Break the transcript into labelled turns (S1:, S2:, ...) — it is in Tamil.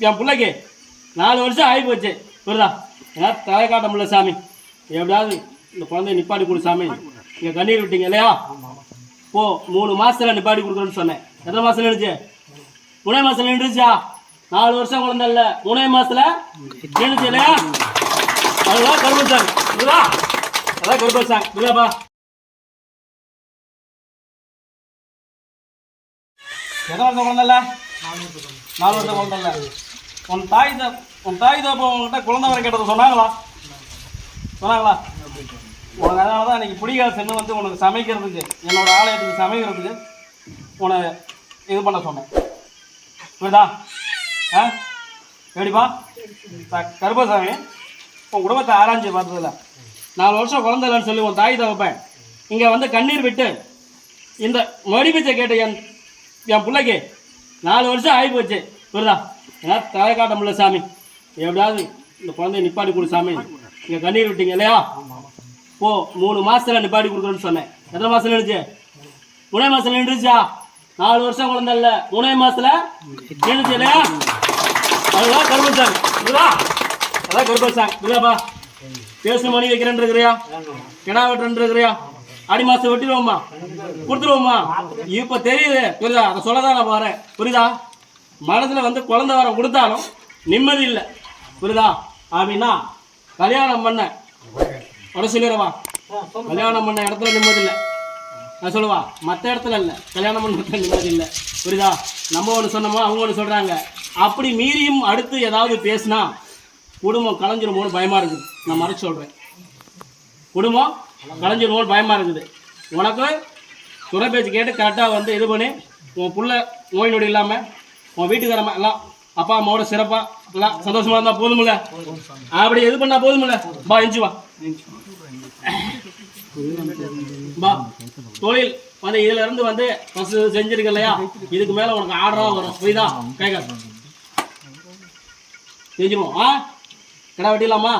S1: என் பிள்ளைக்கு 4 வருஷம் ஆகி போச்சு புரியுதா? ஏன்னா தலை காட்ட முடியல சாமி, எப்படியாவது இந்த குழந்தைய நிப்பாட்டி கொடு சாமி. நீங்கள் கண்ணீர் விட்டீங்க இல்லையா? போ 3 மாதத்தில் நிப்பாட்டி கொடுக்குறேன்னு சொன்னேன். எத்தனை மாதம் நின்றுச்சு? 3 மாதத்தில் நின்றுச்சா? 4 வருஷம் குழந்தை இல்லை, 3 மாதத்தில் நின்றுச்சு இல்லையா? அதுதான் கர்ப்பசாமி புரியுதா? அதான் கர்ப்பசாமி புரியுதாப்பா? எத்தனை வருஷம் குழந்தை இல்லை? 4 வருஷம் குழந்தை இல்லை. உன் தாய் தப்போ உங்ககிட்ட குழந்தை வர கேட்டதை சொன்னாங்களா? உனக்கு அதனால தான் இன்னைக்கு பிடிக்காத சென்று வந்து உனக்கு சமைக்கிறதுக்கு, என்னோட ஆலயத்துக்கு சமைக்கிறதுக்கு உன்னை இது பண்ண சொன்னேன் புரியுதா? எப்படிப்பா கருப்பசாமி உன் குடும்பத்தை ஆராய்ச்சி பார்த்ததில்ல. 4 வருஷம் குழந்தை இல்லைன்னு சொல்லி உன் தாய் தகப்பேன் இங்கே வந்து கண்ணீர் விட்டு இந்த மடி பிச்சை கேட்ட என் பிள்ளைக்கு 4 வருஷம் ஆகி போச்சு புரியுதா? ஏன்னா தலை காட்ட முடியல சாமி, எப்படியாவது இந்த குழந்தைய நிப்பாட்டி கொடு சாமி. நீங்கள் கண்ணீர் விட்டீங்க இல்லையா? போ 3 மாதத்தில் நிப்பாட்டி கொடுக்குறேன்னு சொன்னேன். எத்தனை மாதம் நின்றுச்சு? 3 மாதத்தில் நின்றுச்சா? 4 வருஷம் குழந்தை இல்லை, 3 மாதத்தில் நின்றுச்சு இல்லையா? அதுதான் கர்ப்பசாமி புரியுதா? அதான் கர்ப்பசாமி புரியுதாப்பா? பேசு மணி வைக்கிறேன் இருக்கிறியா? கிடா வெட்டுறேன் இருக்கிறியா? ஆடி மாதம் வெட்டிடுவோம்மா, கொடுத்துருவோம்மா. இப்போ தெரியுது புரியுதா? அதை சொல்லதான் நான் பாரு புரியுதா? மனசில் வந்து குழந்தை வரம் கொடுத்தாலும் நிம்மதி இல்லை புரியுதா? அப்படின்னா கல்யாணம் பண்ண உட சொல்லிடுவா, கல்யாணம் பண்ண இடத்துல நிம்மதி இல்லை. நான் சொல்லுவா மற்ற இடத்துல இல்லை, கல்யாணம் பண்ண இடத்துல நிம்மதி இல்லை புரியுதா? நம்ம ஒன்று சொன்னோமோ அவங்க ஒன்று சொல்கிறாங்க. அப்படி மீறியும் அடுத்து ஏதாவது பேசினா குடும்பம் கலைஞ்சிருமோன்னு பயமாக இருக்குது. நான் மறைச்சு சொல்கிறேன், குடும்பம் கலைஞ்சிருமோன்னு பயமாக இருக்குது. உனக்கு துணை பேச்சு கேட்டு கரெக்டாக வந்து இது பண்ணி உன் புள்ள நோய் நொடி இல்லாமல் உன் வீட்டுக்காரமா எல்லாம் அப்பா அம்மாவோட சிறப்பாக எல்லாம் சந்தோஷமாக இருந்தால் போதுமில்ல? அப்படி இது பண்ணால் போதுமில்ல? பா எஞ்சி வா பா. தொழில் வந்து இதுல இருந்து வந்து ஃபர்ஸ்ட் செஞ்சிருக்க இல்லையா? இதுக்கு மேலே உனக்கு ஆர்டராக வரும் புரியுதா? கை காசு செஞ்சிருவோம். கடை வெட்டிடலாமா?